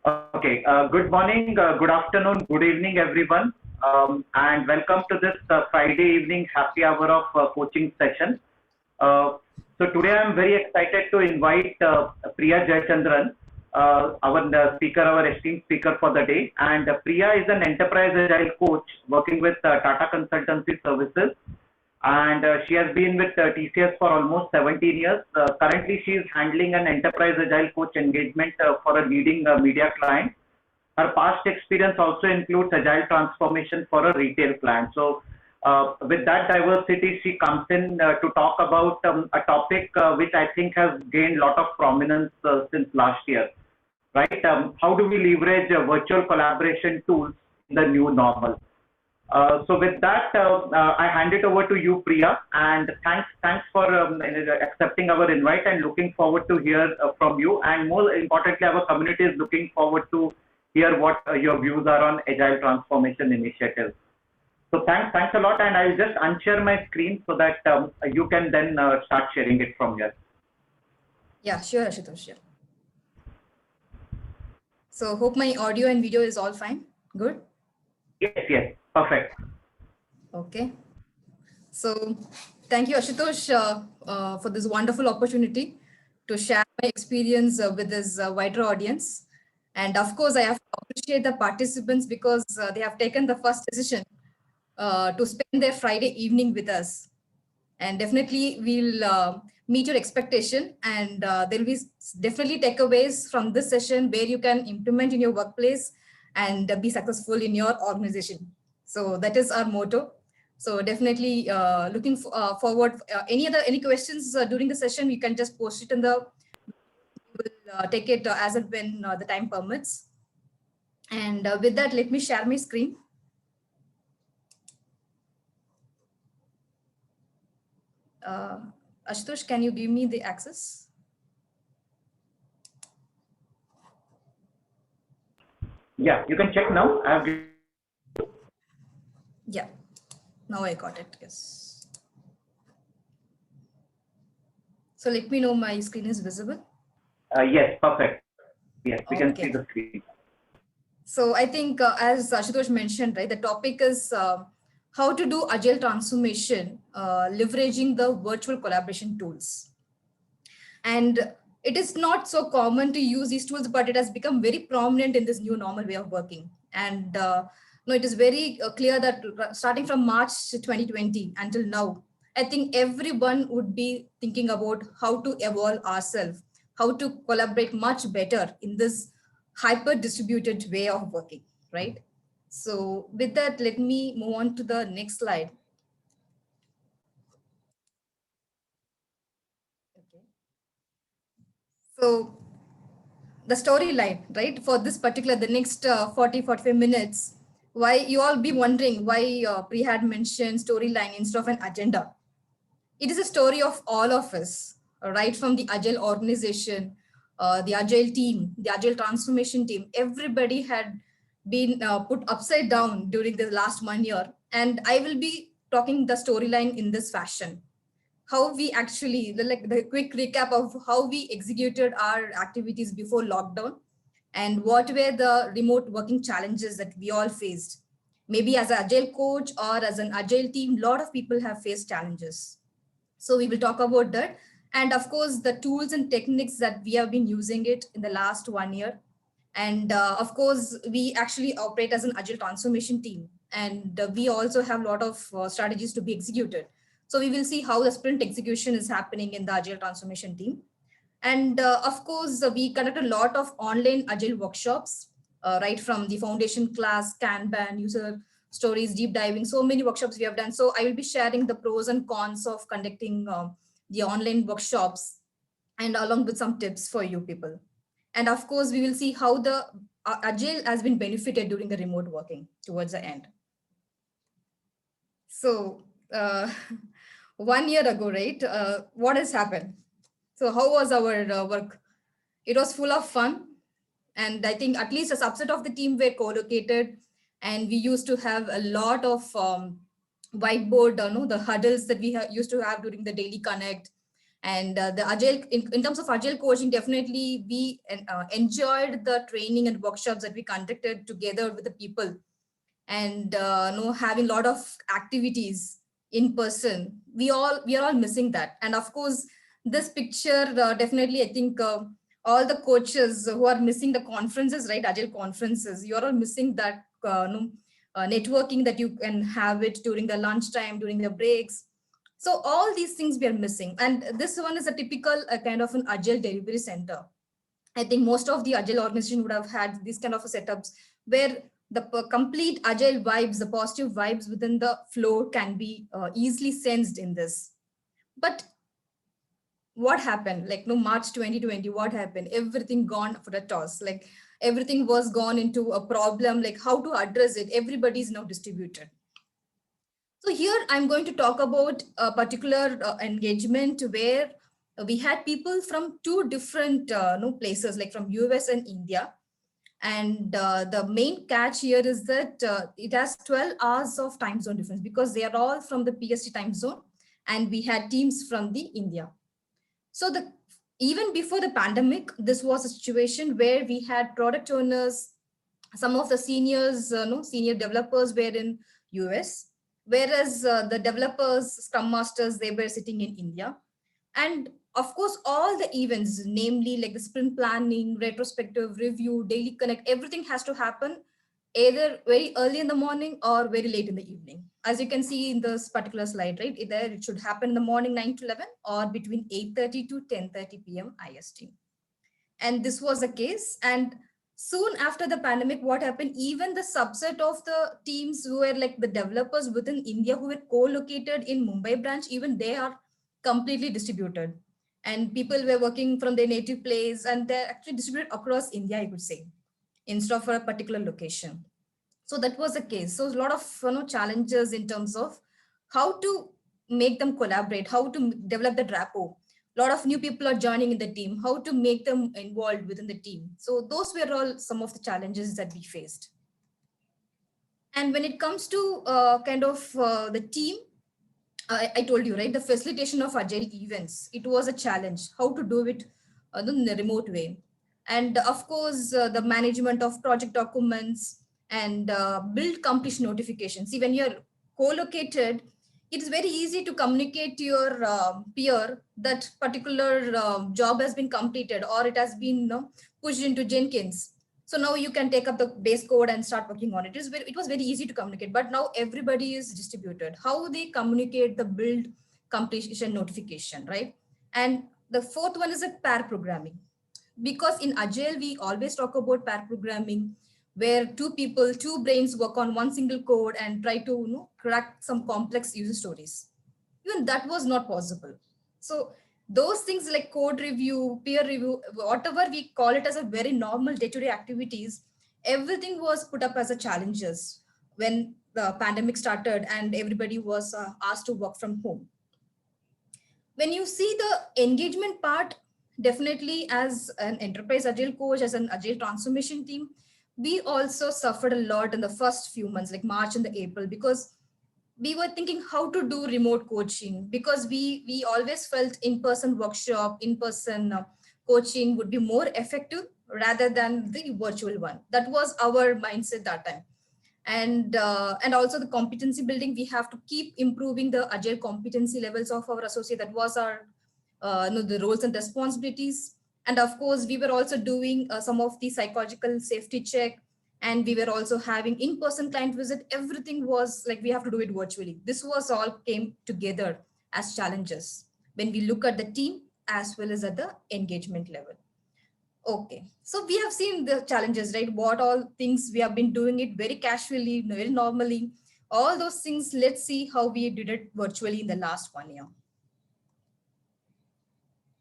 Okay, good morning, good afternoon, good evening, everyone, and welcome to this Friday evening happy hour of coaching session. So today I'm very excited to invite Priya Jayachandran, our speaker, our esteemed speaker for the day. And Priya is an enterprise agile coach working with Tata Consultancy Services, and she has been with TCS for almost 17 years. Currently, she is handling an enterprise agile coach engagement for a leading media client. Her past experience also includes agile transformation for a retail client. So, with that diversity, she comes in to talk about a topic which I think has gained a lot of prominence since last year, right? How do we leverage virtual collaboration tools in the new normal? So with that, I hand it over to you, Priya, and thanks for accepting our invite and looking forward to hear from you. And more importantly, our community is looking forward to hear what your views are on agile transformation initiatives. So thanks a lot, and I'll just unshare my screen so that you can then start sharing it from here. Yeah, sure, Ashutosh. Yeah. So hope my audio and video is all fine. Good. Yes, perfect. Okay. So thank you, Ashutosh, for this wonderful opportunity to share my experience with this wider audience. And of course, I have to appreciate the participants because they have taken the first decision to spend their Friday evening with us. And definitely we'll meet your expectation, and there'll be definitely takeaways from this session where you can implement in your workplace and be successful in your organization. So that is our motto. So definitely looking forward. Any questions during the session, you can just post it in the. We'll take it as and when the time permits. And with that, let me share my screen. Ashutosh, can you give me the access? Yeah, you can check now. Yeah, now I got it. Yes. So let me know my screen is visible. Yes, perfect. Yes, we can see the screen. So I think as Ashutosh mentioned, right, the topic is how to do agile transformation, leveraging the virtual collaboration tools. And it is not so common to use these tools, but it has become very prominent in this new normal way of working. And no, it is very clear that starting from March 2020 until now, I think everyone would be thinking about how to evolve ourselves, how to collaborate much better in this hyper distributed way of working, right? So with that, let me move on to the next slide. Okay. So the storyline, right, for this particular, the next 45 minutes, why you all be wondering why Pri had mentioned storyline instead of an agenda. It is a story of all of us, right from the agile organization, the agile team, the agile transformation team. Everybody had been put upside down during the last 1 year. And I will be talking the storyline in this fashion. How we actually, the quick recap of how we executed our activities before lockdown and what were the remote working challenges that we all faced. Maybe as an agile coach or as an agile team, a lot of people have faced challenges. So we will talk about that. And of course, the tools and techniques that we have been using it in the last 1 year. And of course, we actually operate as an agile transformation team. And we also have a lot of strategies to be executed. So we will see how the sprint execution is happening in the agile transformation team. And of course, we conduct a lot of online agile workshops, right from the foundation class, Kanban, user stories, deep diving, so many workshops we have done. So I will be sharing the pros and cons of conducting the online workshops and along with some tips for you people. And of course, we will see how the agile has been benefited during the remote working towards the end. So 1 year ago, right, what has happened? So how was our work? It was full of fun. And I think at least a subset of the team were co-located. And we used to have a lot of whiteboard, the huddles that we used to have during the daily connect. And the agile, in terms of agile coaching, definitely we enjoyed the training and workshops that we conducted together with the people, and having a lot of activities in person. We are all missing that. And of course, this picture, definitely I think all the coaches who are missing the conferences, right, agile conferences, you're all missing that networking that you can have it during the lunchtime, during the breaks. So all these things we are missing. And this one is a typical kind of an agile delivery center. I think most of the agile organization would have had these kind of setups where the complete agile vibes, the positive vibes within the flow can be easily sensed in this. But what happened? Like, no, March 2020, what happened? Everything gone for a toss. Like, everything was gone into a problem, like how to address it. Everybody is now distributed. So here I'm going to talk about a particular engagement where we had people from two different places, like from US and India. And the main catch here is that it has 12 hours of time zone difference, because they are all from the PST time zone, and we had teams from the India. So even before the pandemic, this was a situation where we had product owners, some of the seniors, senior developers were in US, whereas the developers, scrum masters, they were sitting in India. And of course, all the events, namely like the sprint planning, retrospective review, daily connect, everything has to happen either very early in the morning or very late in the evening. As you can see in this particular slide, right? Either it should happen in the morning 9 to 11 or between 8:30 to 10:30 p.m. IST. And this was the case. And soon after the pandemic, what happened? Even the subset of the teams who were like the developers within India who were co-located in Mumbai branch, even they are completely distributed. And people were working from their native place, and they're actually distributed across India, I could say, instead of for a particular location. So that was the case. So a lot of challenges in terms of how to make them collaborate, how to develop the rapport. A lot of new people are joining in the team, how to make them involved within the team. So those were all some of the challenges that we faced. And when it comes to the team, I told you, right, the facilitation of agile events, it was a challenge, how to do it in a remote way. And of course, the management of project documents and build completion notifications. See, when you're co-located, it is very easy to communicate to your peer that particular job has been completed, or it has been pushed into Jenkins. So now you can take up the base code and start working on it. It was very easy to communicate, but now everybody is distributed. How they communicate the build completion notification, right? And the fourth one is a pair programming. Because in Agile, we always talk about pair programming, where two brains work on one single code and try to crack some complex user stories. Even that was not possible. So those things like code review, peer review, whatever we call it as a very normal day-to-day activities, everything was put up as a challenges when the pandemic started and everybody was asked to work from home. When you see the engagement part, definitely as an enterprise agile coach, as an agile transformation team, we also suffered a lot in the first few months, like March and the April, because we were thinking how to do remote coaching, because we always felt in-person workshop, in-person coaching would be more effective rather than the virtual one. That was our mindset that time. And also the competency building, we have to keep improving the agile competency levels of our associate. That was our the roles and responsibilities. And of course, we were also doing some of the psychological safety check, and we were also having in-person client visit. Everything was like we have to do it virtually. This was all came together as challenges when we look at the team as well as at the engagement level. Okay, so we have seen the challenges, right? What all things we have been doing it very casually, very normally. All those things, let's see how we did it virtually in the last 1 year.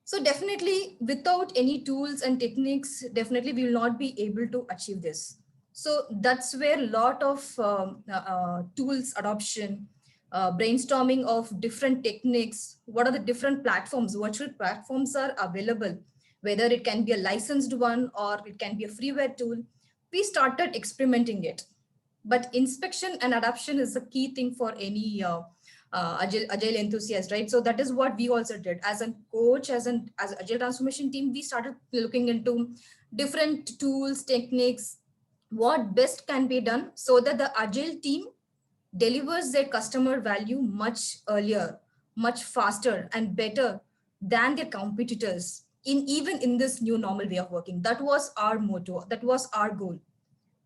So definitely without any tools and techniques, definitely we will not be able to achieve this. So that's where a lot of tools adoption, brainstorming of different techniques, what are the different platforms, virtual platforms are available, whether it can be a licensed one or it can be a freeware tool. We started experimenting it. But inspection and adoption is a key thing for any agile enthusiast, right? So that is what we also did as a coach, as agile transformation team. We started looking into different tools, techniques, what best can be done so that the agile team delivers their customer value much earlier, much faster and better than their competitors in even in this new normal way of working. That was our motto, that was our goal.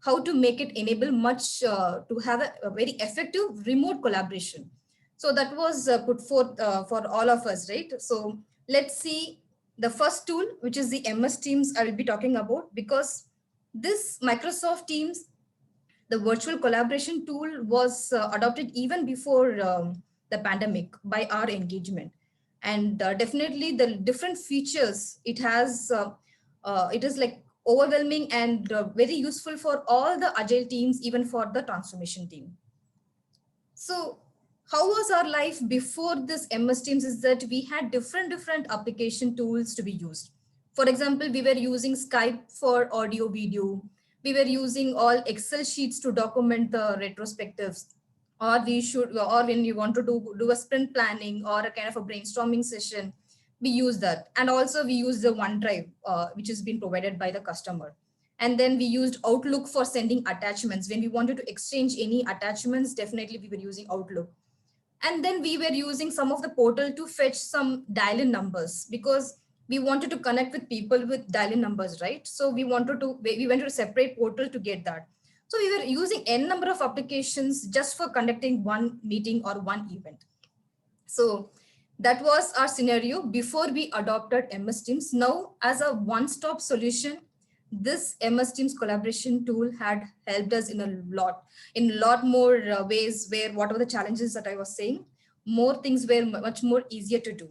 How to make it enable much to have a very effective remote collaboration. So that was put forth for all of us, right? So let's see the first tool, which is the MS Teams I will be talking about, because this Microsoft Teams, the virtual collaboration tool, was adopted even before the pandemic by our engagement. And definitely the different features it has, it is like overwhelming and very useful for all the agile teams, even for the transformation team. So how was our life before this MS Teams is that we had different application tools to be used. For example, we were using Skype for audio, video. We were using all Excel sheets to document the retrospectives. Or when you want to do a sprint planning or a kind of a brainstorming session, we use that. And also we use the OneDrive, which has been provided by the customer. And then we used Outlook for sending attachments. When we wanted to exchange any attachments, definitely we were using Outlook. And then we were using some of the portal to fetch some dial-in numbers, because we wanted to connect with people with dial-in numbers, right? So we went to a separate portal to get that. So we were using n number of applications just for conducting one meeting or one event. So that was our scenario before we adopted MS Teams. Now, as a one-stop solution, this MS Teams collaboration tool had helped us in a lot more ways, where whatever the challenges that I was saying, more things were much more easier to do.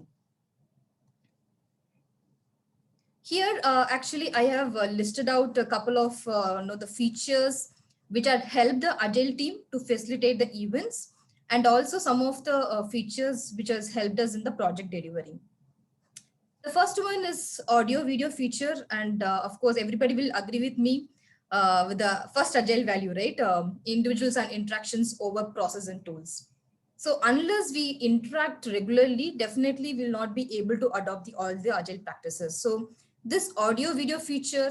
Here, actually, I have listed out a couple of the features which had helped the agile team to facilitate the events, and also some of the features which has helped us in the project delivery. The first one is audio video feature, and of course everybody will agree with me with the first agile value, right? Individuals and interactions over process and tools. So unless we interact regularly, definitely will not be able to adopt all the agile practices. So this audio video feature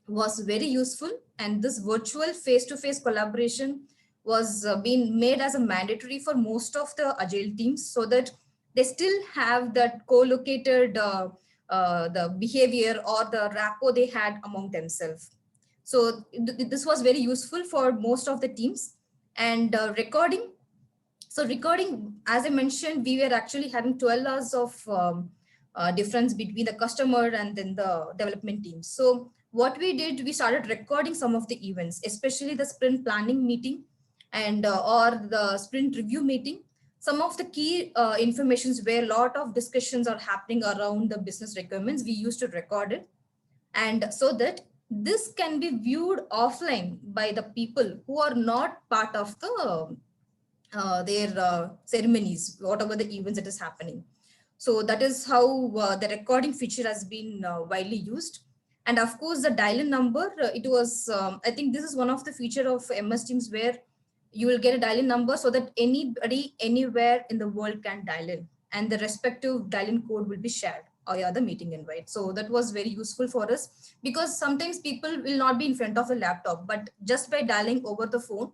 was very useful, and this virtual face-to-face collaboration was being made as a mandatory for most of the agile teams, so that they still have that co-located the behavior or the rapport they had among themselves. So this was very useful for most of the teams. And recording. So recording, as I mentioned, we were actually having 12 hours of difference between the customer and then the development team. So what we did, we started recording some of the events, especially the sprint planning meeting and or the sprint review meeting. Some of the key informations where a lot of discussions are happening around the business requirements, we used to record it. And so that this can be viewed offline by the people who are not part of the their ceremonies, whatever the events that is happening. So that is how the recording feature has been widely used. And of course, the dial-in number, it was, I think this is one of the feature of MS Teams where you will get a dial-in number so that anybody anywhere in the world can dial in, and the respective dial-in code will be shared or the meeting invite. So that was very useful for us, because sometimes people will not be in front of a laptop, but just by dialing over the phone,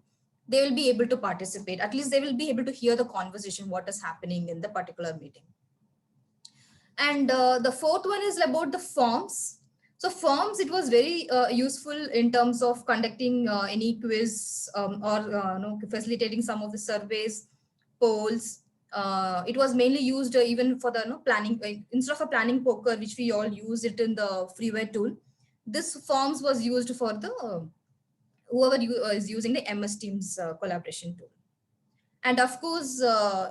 they will be able to participate. At least they will be able to hear the conversation, what is happening in the particular meeting. And the fourth one is about the forms. So forms, it was very useful in terms of conducting any quiz or facilitating some of the surveys, polls. It was mainly used even for the planning, instead of a planning poker, which we all use it in the freeware tool. This forms was used for the whoever is using the MS Teams collaboration tool. And of course,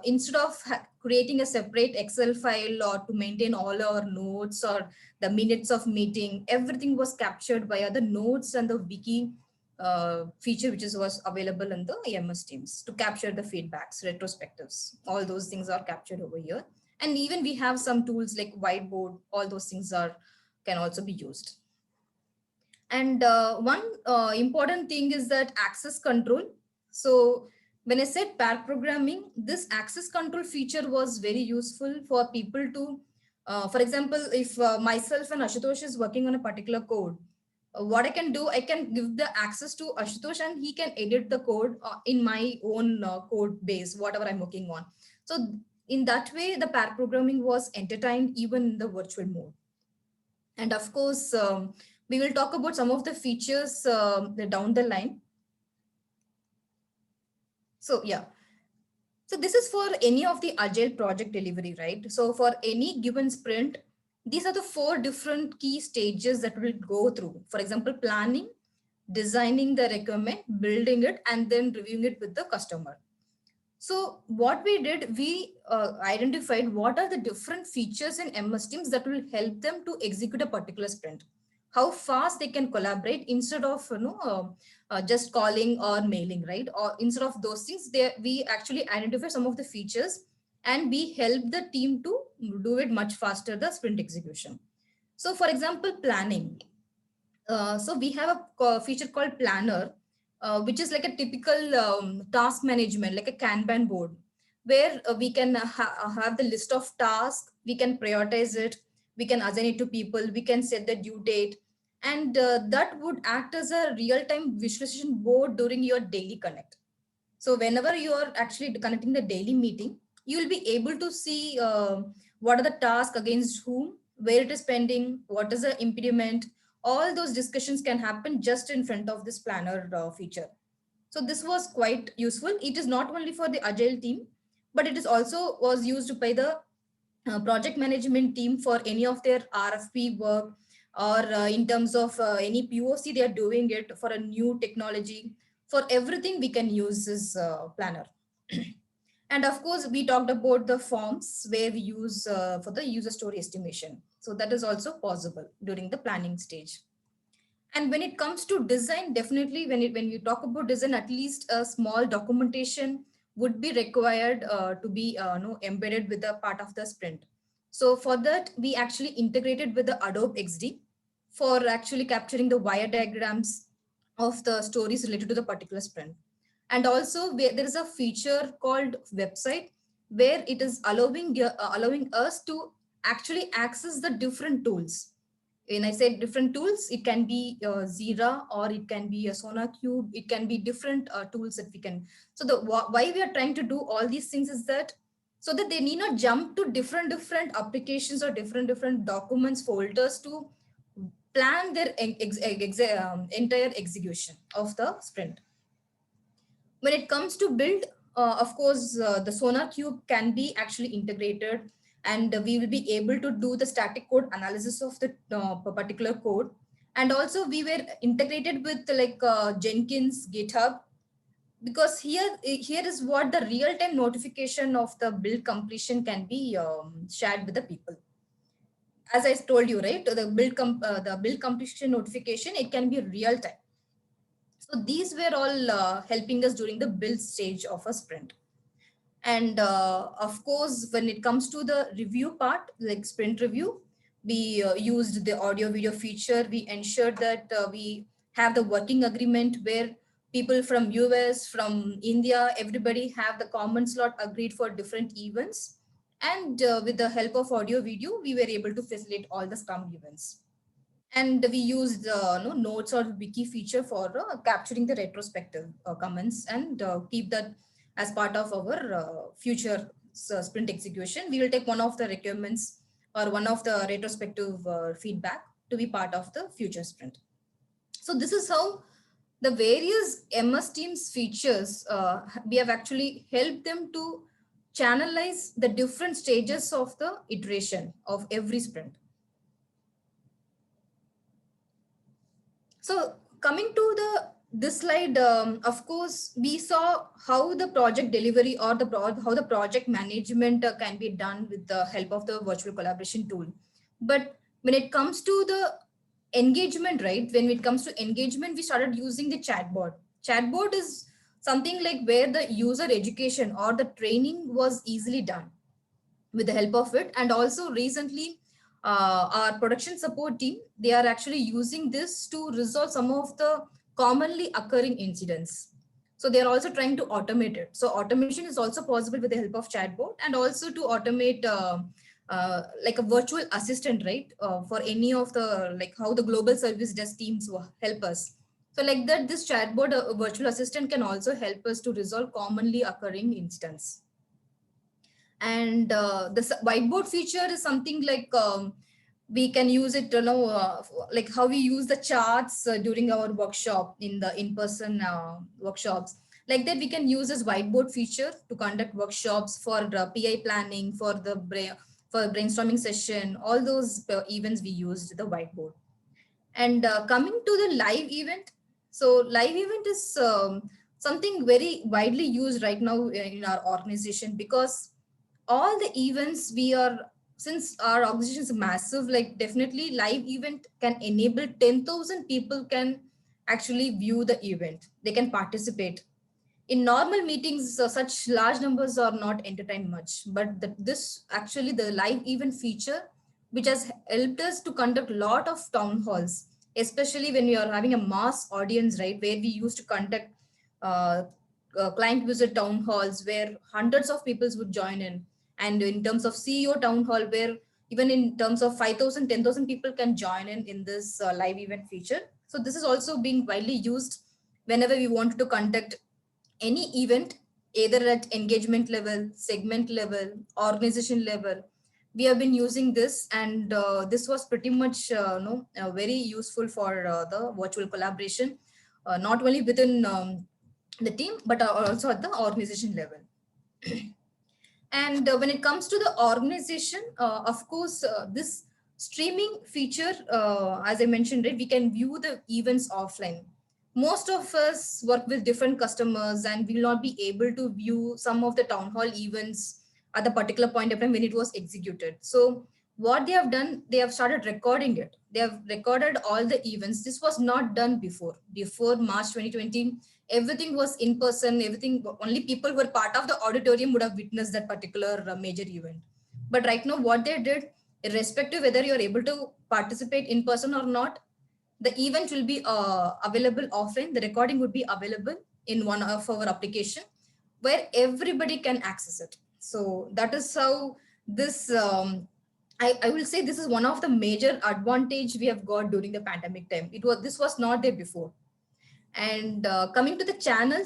instead of creating a separate Excel file or to maintain all our notes or the minutes of meeting, everything was captured via the notes and the wiki feature, which was available in the MS Teams to capture the feedbacks, retrospectives. All those things are captured over here. And even we have some tools like whiteboard, all those things can also be used. And one important thing is that access control. So When I said pair programming, this access control feature was very useful for people to, for example, if myself and Ashutosh is working on a particular code, what I can do, I can give the access to Ashutosh and he can edit the code in my own code base, whatever I'm working on. So in that way, the pair programming was entertained even in the virtual mode. And of course, we will talk about some of the features down the line. So yeah, so this is for any of the agile project delivery, right? So for any given sprint, these are the 4 different key stages that we'll go through. For example, planning, designing the requirement, building it, and then reviewing it with the customer. So what we did, we identified what are the different features in MS Teams that will help them to execute a particular sprint. How fast they can collaborate instead of just calling or mailing, right? Or instead of those things, we actually identify some of the features and we help the team to do it much faster, the sprint execution. So for example, planning. So we have a feature called Planner, which is like a typical task management, like a Kanban board, where we can have the list of tasks, we can prioritize it, we can assign it to people, we can set the due date, and that would act as a real-time visualization board during your daily connect. So whenever you are actually connecting the daily meeting, you will be able to see what are the tasks against whom, where it is pending, what is the impediment. All those discussions can happen just in front of this planner feature. So this was quite useful. It is not only for the agile team, but it is also was used by the project management team for any of their RFP work, or in terms of any POC they are doing it for a new technology. For everything, we can use this planner. And of course, we talked about the forms where we use for the user story estimation. So that is also possible during the planning stage. And when it comes to design, definitely when you talk about design, at least a small documentation would be required to be embedded with a part of the sprint. So for that, we actually integrated with the Adobe XD for actually capturing the wire diagrams of the stories related to the particular sprint. And also there is a feature called website where it is allowing us to actually access the different tools. When I say different tools, it can be Zira, or it can be a SonarQube, it can be different tools that we can. So why we are trying to do all these things is that so that they need not jump to different applications or different documents folders to plan their entire execution of the sprint. When it comes to build, of course, the SonarQube can be actually integrated, and we will be able to do the static code analysis of the particular code. And also we were integrated with like Jenkins, GitHub, because here is what the real-time notification of the build completion can be shared with the people. As I told you, right, the build completion notification, it can be real time. So these were all helping us during the build stage of a sprint. And of course, when it comes to the review part, like sprint review, we used the audio video feature. We ensured that we have the working agreement where people from US, from India, everybody have the common slot agreed for different events. And with the help of audio video, we were able to facilitate all the Scrum events. And we used notes or wiki feature for capturing the retrospective comments, and keep that as part of our future sprint execution. We will take one of the requirements or one of the retrospective feedback to be part of the future sprint. So this is how the various MS Teams features, we have actually helped them to channelize the different stages of the iteration of every sprint. So coming to this slide, of course, we saw how the project delivery or how the project management can be done with the help of the virtual collaboration tool. But when it comes to the engagement, right? When it comes to engagement, we started using the chatbot. Chatbot is something like where the user education or the training was easily done with the help of it. And also recently, our production support team, they are actually using this to resolve some of the commonly occurring incidents. So they're also trying to automate it. So automation is also possible with the help of chatbot, and also to automate like a virtual assistant, right? For any of the, like how the global service desk teams help us. So like that, this chatbot virtual assistant can also help us to resolve commonly occurring instance. And the whiteboard feature is something like we can use it, like how we use the charts during our workshop in the in-person workshops. Like that, we can use this whiteboard feature to conduct workshops for PI planning, for the for brainstorming session, all those events we used the whiteboard. And coming to the live event, so live event is something very widely used right now in our organization, because all the events we are, since our organization is massive, like definitely live event can enable 10,000 people can actually view the event, they can participate. In normal meetings such large numbers are not entertained much, but this actually the live event feature which has helped us to conduct a lot of town halls, especially when we are having a mass audience, right, where we used to conduct uh, client visit town halls where hundreds of people would join in. And in terms of CEO town hall, where even in terms of 5,000, 10,000 people can join in this live event feature. So this is also being widely used whenever we want to conduct any event, either at engagement level, segment level, organization level. We have been using this, and this was pretty much very useful for the virtual collaboration, not only within the team, but also at the organization level. And when it comes to the organization, of course, this streaming feature, as I mentioned, right, we can view the events offline. Most of us work with different customers and will not be able to view some of the town hall events at the particular point of time when it was executed. So what they have done, they have started recording it. They have recorded all the events. This was not done before. Before March 2020, everything was in person, everything, only people who were part of the auditorium would have witnessed that particular major event. But right now, what they did, irrespective whether you're able to participate in person or not, the event will be available offline. The recording would be available in one of our application where everybody can access it. So that is how this, I will say this is one of the major advantage we have got during the pandemic time. This was not there before. And coming to the channel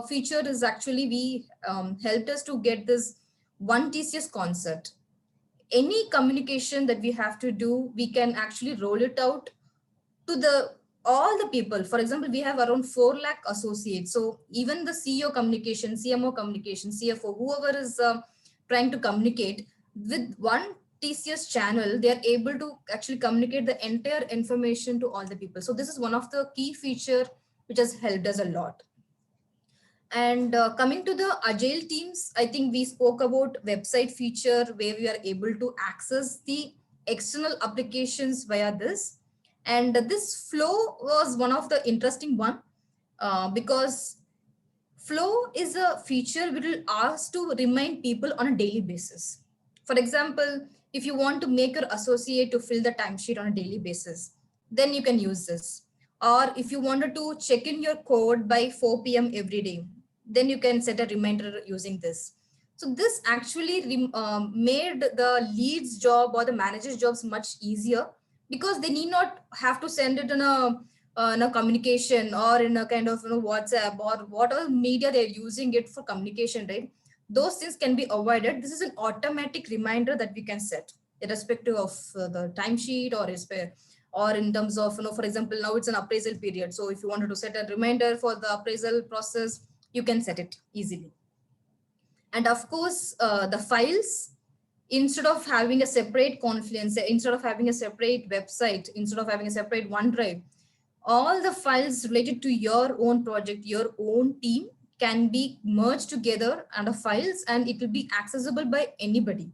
feature is actually we helped us to get this one TCS concept. Any communication that we have to do, we can actually roll it out to the all the people. For example, we have around 4 lakh associates. So even the CEO communication, CMO communication, CFO, whoever is trying to communicate with one TCS channel, they are able to actually communicate the entire information to all the people. So this is one of the key feature which has helped us a lot. And coming to the agile teams, I think we spoke about website feature where we are able to access the external applications via this. And this flow was one of the interesting one because flow is a feature which will ask to remind people on a daily basis. For example, if you want to make your associate to fill the timesheet on a daily basis, then you can use this. Or if you wanted to check in your code by 4 p.m. every day, then you can set a reminder using this. So this actually made the lead's job or the manager's jobs much easier, because they need not have to send it in a communication or in a kind of WhatsApp or whatever media they're using it for communication, right? Those things can be avoided. This is an automatic reminder that we can set irrespective of the timesheet or in terms of, for example, now it's an appraisal period. So if you wanted to set a reminder for the appraisal process, you can set it easily. And of course, the files, instead of having a separate Confluence, instead of having a separate website, instead of having a separate OneDrive, all the files related to your own project, your own team can be merged together under files, and it will be accessible by anybody.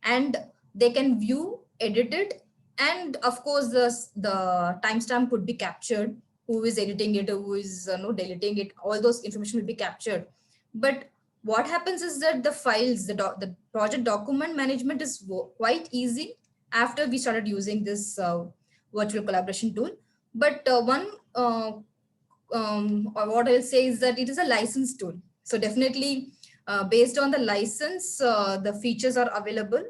And they can view, edit it, and of course, the timestamp could be captured. Who is editing it, who is deleting it, all those information will be captured. But what happens is that the files, the project document management is quite easy after we started using this virtual collaboration tool. But one or what I'll say is that it is a licensed tool. So definitely based on the license, the features are available.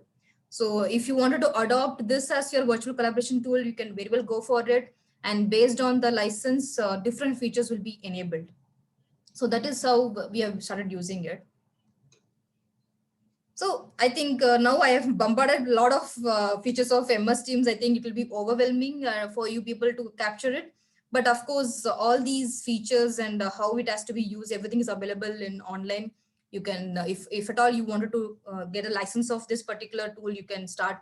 So if you wanted to adopt this as your virtual collaboration tool, you can very well go for it. And based on the license, different features will be enabled. So that is how we have started using it. So I think now I have bombarded a lot of features of MS Teams. I think it will be overwhelming for you people to capture it. But of course, all these features and how it has to be used, everything is available in online. You can, if at all you wanted to get a license of this particular tool, you can start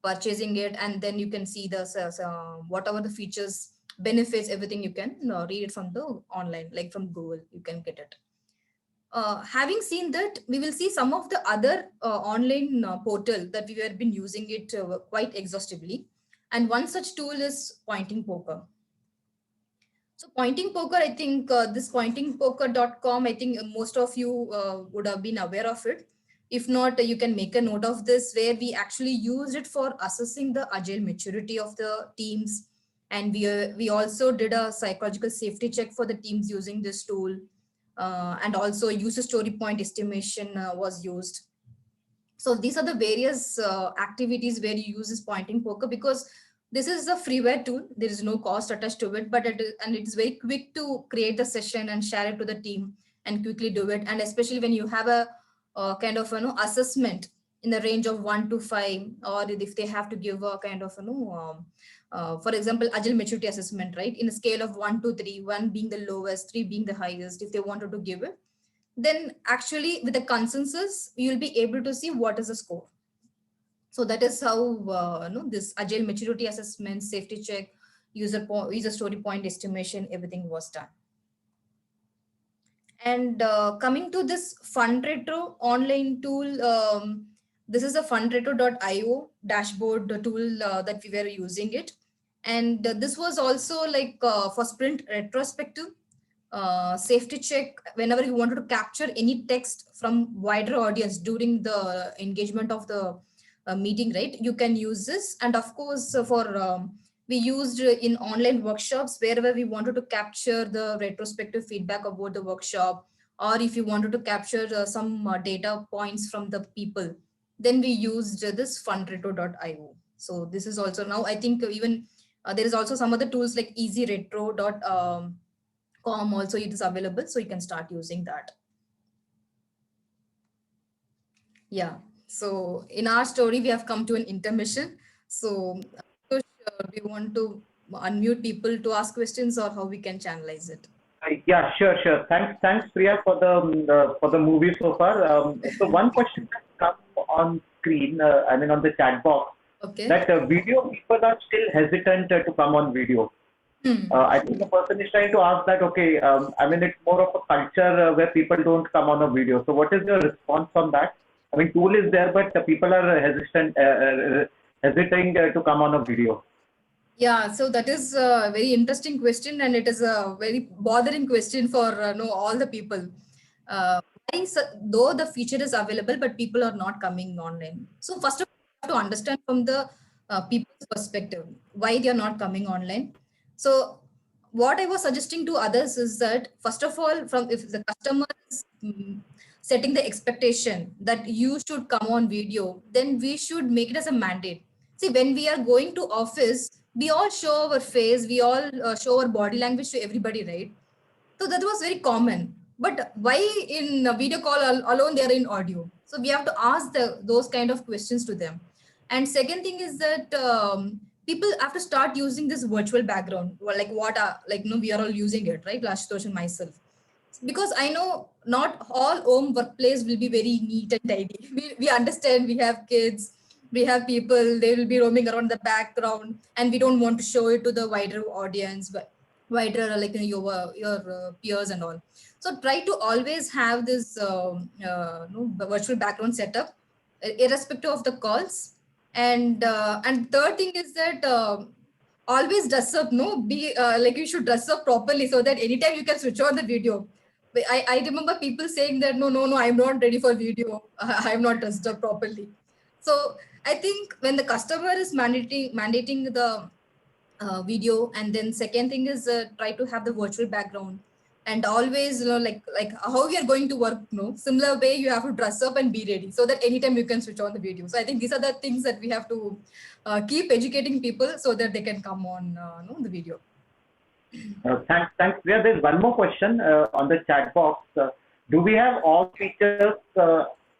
purchasing it, and then you can see the whatever the features, benefits, everything you can read it from the online, like from Google, you can get it. Having seen that, we will see some of the other online portal that we have been using it quite exhaustively. And one such tool is Pointing Poker. So Pointing Poker, I think this pointingpoker.com, I think most of you would have been aware of it. If not, you can make a note of this, where we actually used it for assessing the agile maturity of the teams. And we also did a psychological safety check for the teams using this tool. And also user story point estimation was used. So these are the various activities where you use this Pointing Poker, because this is a freeware tool. There is no cost attached to it, but it is very quick to create the session and share it to the team and quickly do it. And especially when you have a kind of assessment in the range of 1 to 5, or if they have to give a kind of for example, agile maturity assessment, right? In a scale of 1 to 3, 1 being the lowest, 3 being the highest, if they wanted to give it, then actually with the consensus, you'll be able to see what is the score. So that is how this agile maturity assessment, safety check, user story point estimation, everything was done. And coming to this Fundretro online tool, this is a fundretro.io dashboard tool that we were using it. And this was also like for sprint retrospective, safety check, whenever you wanted to capture any text from wider audience during the engagement of the meeting, right? You can use this. And of course, we used in online workshops, wherever we wanted to capture the retrospective feedback about the workshop, or if you wanted to capture some data points from the people, then we used this fundretro.io. So this is also now, I think even there is also some other tools like easyretro.com also, it is available, so you can start using that. Yeah, so in our story, we have come to an intermission. So do we want to unmute people to ask questions, or how we can channelize it? Yeah, sure. Thanks, Priya, for the movie so far. So one question that comes on screen, I mean on the chat box, Okay. that video people are still hesitant to come on video. I think the person is trying to ask that, okay, I mean, it's more of a culture where people don't come on a video. So what is your response on that? I mean, tool is there, but the people are hesitating to come on a video. Yeah, so that is a very interesting question, and it is a very bothering question for all the people. Though the feature is available, but people are not coming online. So first of all, you have to understand from the people's perspective why they are not coming online. So what I was suggesting to others is that, first of all, if the customer is setting the expectation that you should come on video, then we should make it as a mandate. See, when we are going to office, we all show our face, we all show our body language to everybody, right? So that was very common. But why in a video call alone they are in audio? So we have to ask those kind of questions to them. And second thing is that people have to start using this virtual background, like we are all using it, right? Ashutosh and myself. Because I know not all home workplace will be very neat and tidy. We understand, we have kids, we have people, they will be roaming around the background, and we don't want to show it to the wider audience, but wider like your peers and all. So try to always have this virtual background setup, irrespective of the calls. And third thing is that always dress up, like you should dress up properly, so that anytime you can switch on the video. I remember people saying that no, I'm not ready for video. I'm not dressed up properly. So I think when the customer is mandating the video. And then second thing is try to have the virtual background, and always like how we are going to work, similar way you have to dress up and be ready so that anytime you can switch on the video. So I think these are the things that we have to keep educating people so that they can come on the video. Thanks. There's one more question on the chat box. Do we have all features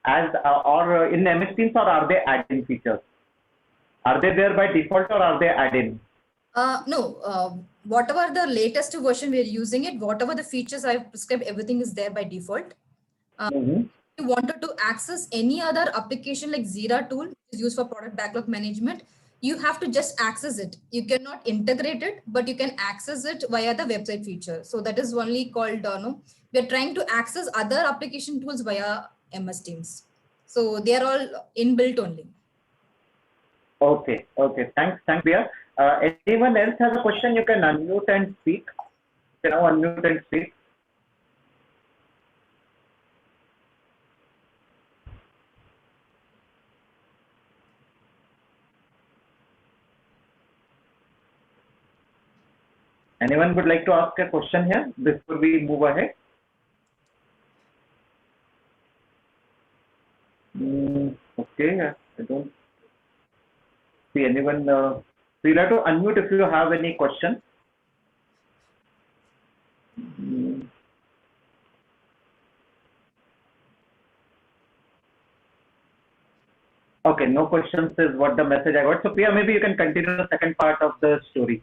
as or in MS Teams, or are they add-in features? Are they there by default, or are they add-in? No, whatever the latest version we're using it, whatever the features I've prescribed, everything is there by default. If you wanted to access any other application like Jira tool, which is used for product backlog management, you have to just access it. You cannot integrate it, but you can access it via the website feature. So that is only called, we're trying to access other application tools via MS Teams. So they are all inbuilt only. Okay. Thanks, Priya. Anyone else has a question? You can unmute and speak. You can now unmute and speak. Anyone would like to ask a question here before we move ahead? Okay, I don't see anyone. So you'll have to unmute if you have any question. Okay, no questions is what the message I got. So Priya, maybe you can continue the second part of the story.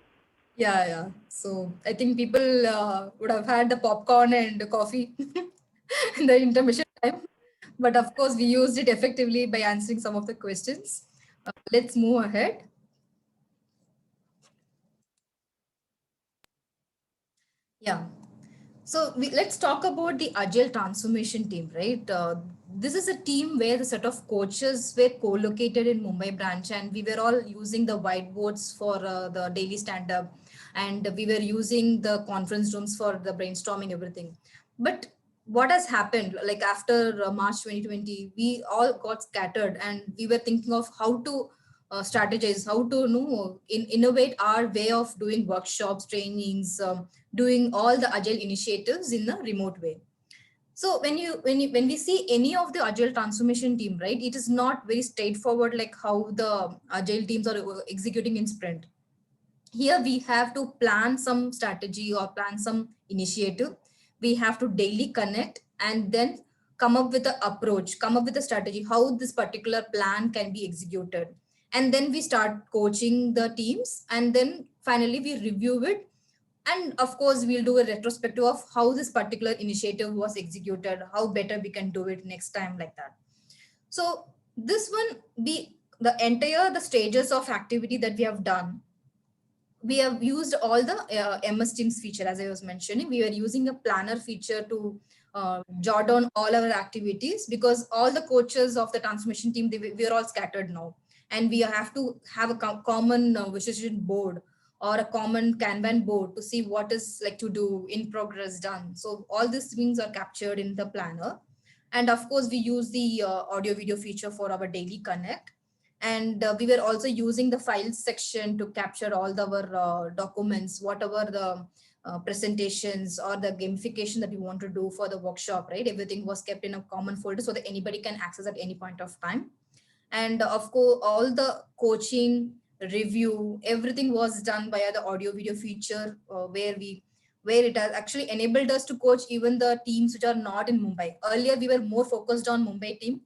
Yeah. So I think people would have had the popcorn and coffee in the intermission time. But of course, we used it effectively by answering some of the questions. Let's move ahead. Yeah. So let's talk about the Agile transformation team, right? This is a team where the set of coaches were co-located in Mumbai branch, and we were all using the whiteboards for the daily stand-up, and we were using the conference rooms for the brainstorming, everything. But what has happened, like after March 2020, we all got scattered, and we were thinking of how to strategize, how to innovate our way of doing workshops, trainings, doing all the agile initiatives in a remote way. So when we see any of the agile transformation team, right, it is not very straightforward like how the agile teams are executing in sprint. Here we have to plan some strategy or plan some initiative. We have to daily connect and then come up with an approach, come up with a strategy, how this particular plan can be executed. And then we start coaching the teams, and then finally we review it. And of course, we'll do a retrospective of how this particular initiative was executed, how better we can do it next time, like that. So this one, the stages of activity that we have done, we have used all the MS Teams feature, as I was mentioning. We were using a planner feature to jot down all our activities, because all the coaches of the transformation team, we are all scattered now. And we have to have a common visualization board or a common Kanban board to see what is like to do, in progress, done. So all these things are captured in the planner. And of course, we use the audio video feature for our daily connect. And we were also using the files section to capture all our documents, whatever the presentations or the gamification that we want to do for the workshop, right? Everything was kept in a common folder so that anybody can access at any point of time. And of course, all the coaching, review, everything was done via the audio video feature, where it has actually enabled us to coach even the teams which are not in Mumbai. Earlier, we were more focused on Mumbai team,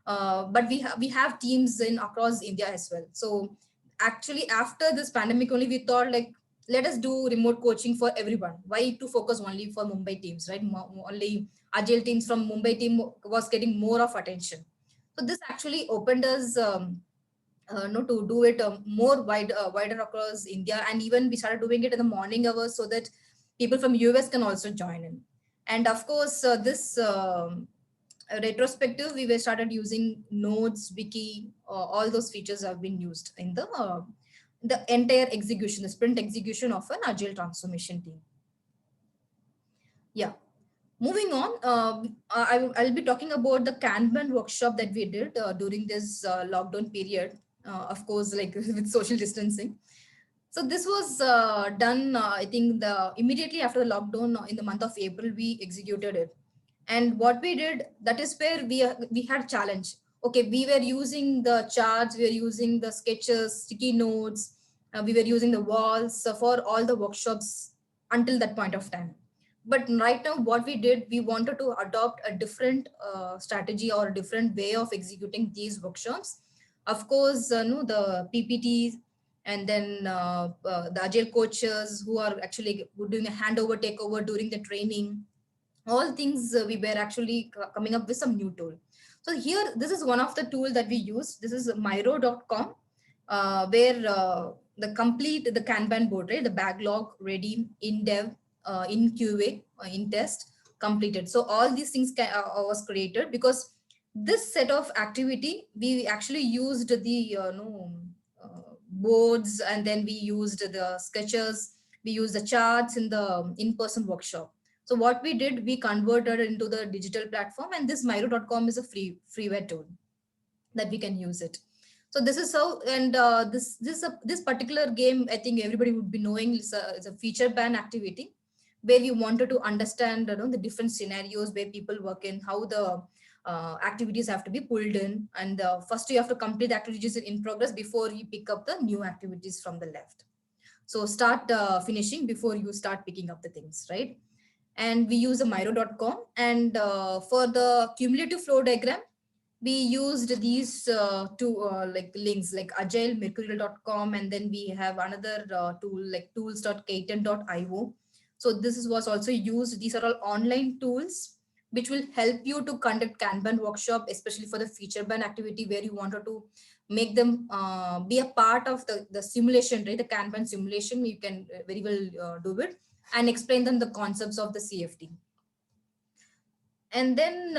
but we have teams in across India as well. So actually, after this pandemic only, we thought like, let us do remote coaching for everyone. Why to focus only for Mumbai teams, right? Only agile teams from Mumbai team was getting more of attention. So this actually opened us to do it wider across India. And even we started doing it in the morning hours so that people from US can also join in. And of course, this retrospective, we were started using Nodes, Wiki, all those features have been used in the entire execution, the sprint execution of an agile transformation team. Yeah. Moving on, I'll be talking about the Kanban workshop that we did during this lockdown period, of course, like with social distancing. So this was done, I think, immediately after the lockdown in the month of April, we executed it. And what we did, that is where we had challenge. Okay, we were using the charts, we were using the sketches, sticky notes, we were using the walls for all the workshops until that point of time. But right now, what we did, we wanted to adopt a different strategy or a different way of executing these workshops. Of course, no, the PPTs and then the agile coaches who are actually doing a handover takeover during the training, all things we were actually coming up with some new tool. So here, this is one of the tool that we use. This is Miro.com, where the complete the Kanban board, right? The backlog ready in dev, in QA, in test completed. So all these things was created because this set of activity, we actually used the no, boards, and then we used the sketches, we used the charts in the in-person workshop. So what we did, we converted it into the digital platform, and this Miro.com is a freeware tool that we can use it. So this is how, and this particular game, I think everybody would be knowing, is a feature ban activity where we wanted to understand, you know, the different scenarios where people work in, how the activities have to be pulled in, and first you have to complete the activities in progress before you pick up the new activities from the left. So start finishing before you start picking up the things, right? And we use a Miro.com, and for the cumulative flow diagram, we used these two like links like agilemercurial.com, and then we have another tool like tools.kaiten.io. So was also used. These are all online tools which will help you to conduct Kanban workshop, especially for the feature ban activity where you wanted to make them be a part of the simulation, right? The Kanban simulation, you can very well do it and explain them the concepts of the CFD. And then,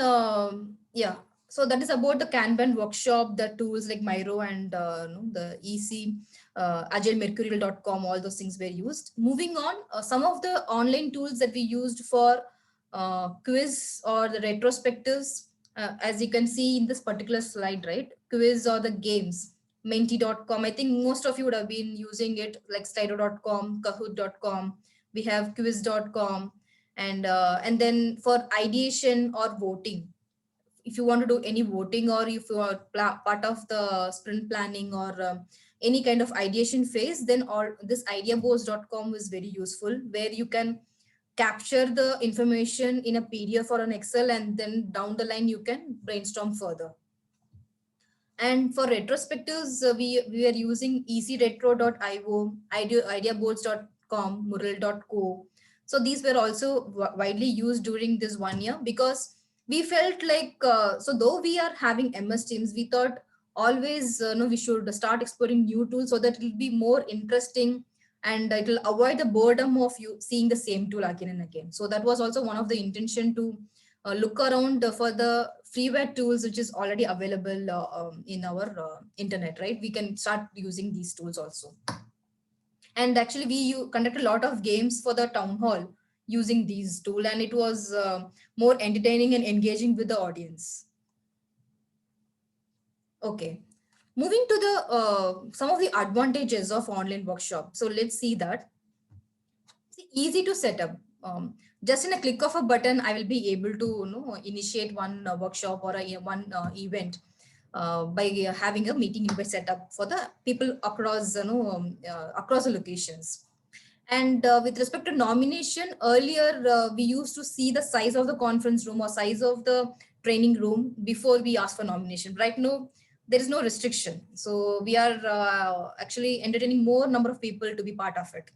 yeah, so that is about the Kanban workshop, the tools like Miro and the EC, agilemercurial.com, all those things were used. Moving on, some of the online tools that we used for quiz or the retrospectives, as you can see in this particular slide, right? Quiz or the games, menti.com. I think most of you would have been using it, like slido.com, kahoot.com. We have quiz.com, and then for ideation or voting, if you want to do any voting, or if you are part of the sprint planning or any kind of ideation phase, then all this ideaboards.com is very useful, where you can capture the information in a PDF or an Excel, and then down the line you can brainstorm further. And for retrospectives, we are using easyretro.io, ideaboards.com, mural.co. So these were also widely used during this 1 year, because we felt like, so though we are having MS Teams, we thought always no, we should start exploring new tools so that it will be more interesting, and it will avoid the boredom of you seeing the same tool again and again. So that was also one of the intention to look around for the freeware tools which is already available in our internet, right? We can start using these tools also. And actually we conducted a lot of games for the town hall using these tools, and it was more entertaining and engaging with the audience. Okay, moving to the some of the advantages of online workshop. So let's see that. It's easy to set up. Just in a click of a button, I will be able to initiate one workshop or one event by having a meeting invite set up for the people across across the locations. And with respect to nomination, earlier we used to see the size of the conference room or size of the training room before we ask for nomination. Right now, there is no restriction. So we are actually entertaining more number of people to be part of it.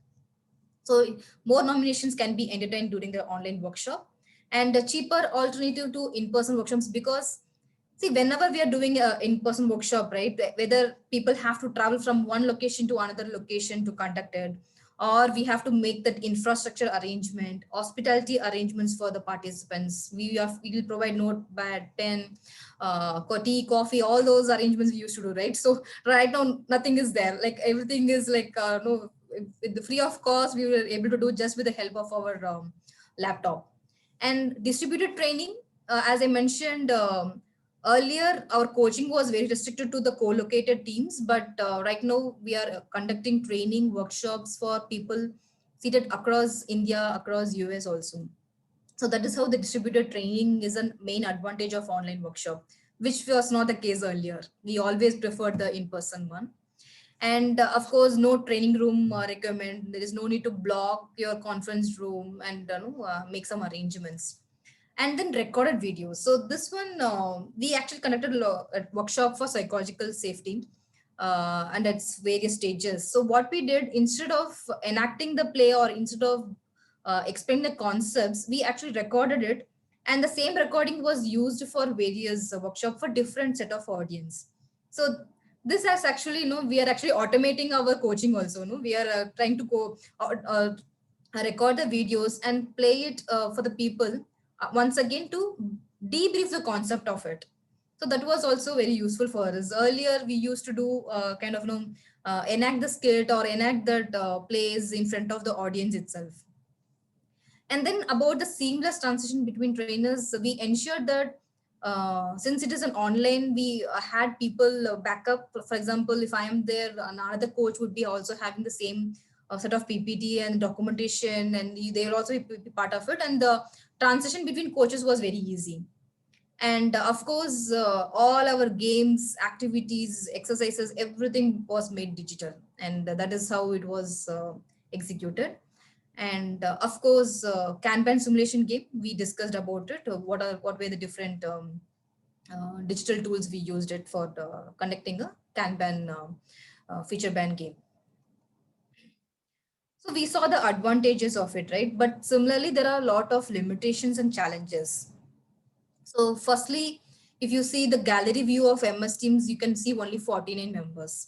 So more nominations can be entertained during the online workshop, and a cheaper alternative to in-person workshops, because see, whenever we are doing an in-person workshop, right, whether people have to travel from one location to another location to conduct it, or we have to make that infrastructure arrangement, hospitality arrangements for the participants. We will provide notepad, pen, tea, coffee, all those arrangements we used to do, right? So right now, nothing is there. Like everything is like, no, with the free of cost, we were able to do just with the help of our laptop. And distributed training, as I mentioned, Earlier, our coaching was very restricted to the co-located teams, but right now we are conducting training workshops for people seated across India, across US also. So that is how the distributed training is a main advantage of online workshop, which was not the case earlier. We always preferred the in-person one. And of course, no training room recommend. There is no need to block your conference room and make some arrangements. And then recorded videos. So this one, we actually conducted a workshop for psychological safety and its various stages. So what we did, instead of enacting the play or instead of explaining the concepts, we actually recorded it. And the same recording was used for various workshop for different set of audience. So this has actually, we are actually automating our coaching also. We are trying to go record the videos and play it for the people once again to debrief the concept of it. So that was also very useful for us. Earlier, we used to do kind of enact the skit or enact that plays in front of the audience itself. And then about the seamless transition between trainers, we ensured that since it is an online, we had people back up. For example, if I am there, another coach would be also having the same set of PPT and documentation, and they will also be part of it. And the transition between coaches was very easy. And of course, all our games, activities, exercises, everything was made digital. And that is how it was executed. And of course, Kanban simulation game, we discussed about it. What were the different digital tools we used it for conducting a Kanban feature ban game. So we saw the advantages of it, right? But similarly, there are a lot of limitations and challenges. So firstly, if you see the gallery view of MS Teams, you can see only 49 members.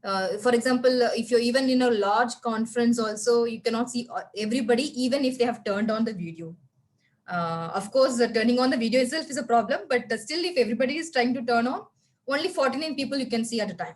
For example, if you're even in a large conference also, you cannot see everybody, even if they have turned on the video. Of course, turning on the video itself is a problem, but still if everybody is trying to turn on, only 49 people you can see at a time.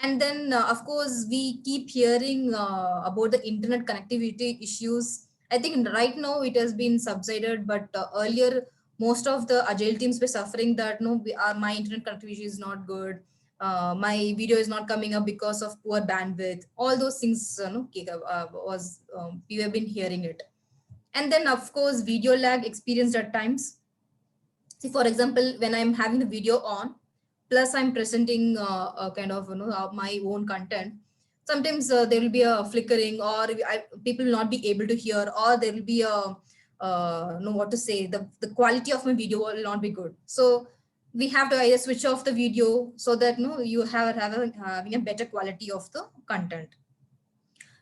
And then, of course, we keep hearing about the internet connectivity issues. I think right now it has been subsided, but earlier, most of the agile teams were suffering that no, my internet connectivity is not good. My video is not coming up because of poor bandwidth. All those things, we have been hearing it. And then, of course, video lag experienced at times. See, for example, when I'm having the video on, plus I'm presenting a kind of my own content, sometimes there will be a flickering, or people will not be able to hear, or there will be a what to say, the quality of my video will not be good. So we have to either switch off the video so that you having a better quality of the content.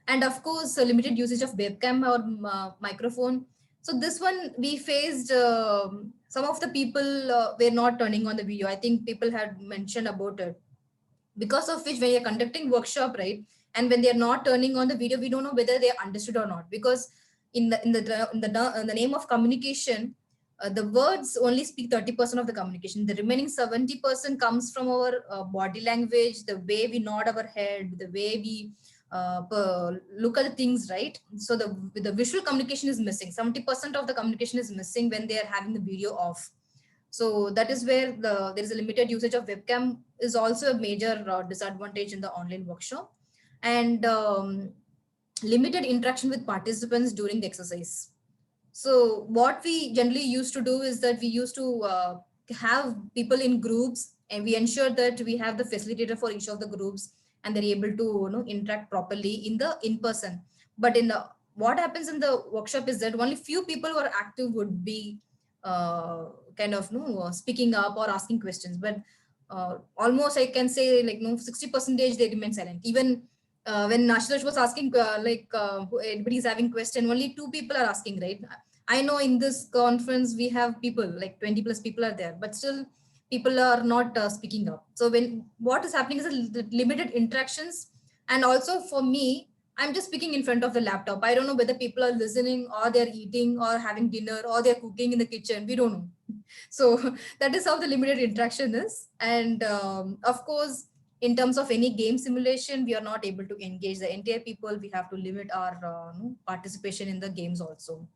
And of course, limited usage of webcam or microphone. So this one we faced, some of the people were not turning on the video. I think people had mentioned about it, because of which when you're conducting workshop, right, and when they're not turning on the video, we don't know whether they understood or not, because in the name of communication, the words only speak 30% of the communication. The remaining 70% comes from our body language, the way we nod our head, the way we look at the things, right? So the visual communication is missing. 70% of the communication is missing when they are having the video off. So that is where there is a limited usage of webcam is also a major disadvantage in the online workshop. And limited interaction with participants during the exercise. So what we generally used to do is that we used to have people in groups, and we ensure that we have the facilitator for each of the groups, and they're able to interact properly in the in-person. But in the what happens in the workshop is that only few people who are active would be kind of speaking up or asking questions. But almost I can say 60% they remain silent. Even when Ashutosh was asking, everybody is having question, only 2 people are asking, right? I know in this conference we have people like 20 plus people are there, but still people are not speaking up. So when what is happening is a limited interactions. And also for me, I'm just speaking in front of the laptop. I don't know whether people are listening or they're eating or having dinner or they're cooking in the kitchen. We don't know. So that is how the limited interaction is. And of course, in terms of any game simulation, we are not able to engage the entire people. We have to limit our participation in the games also.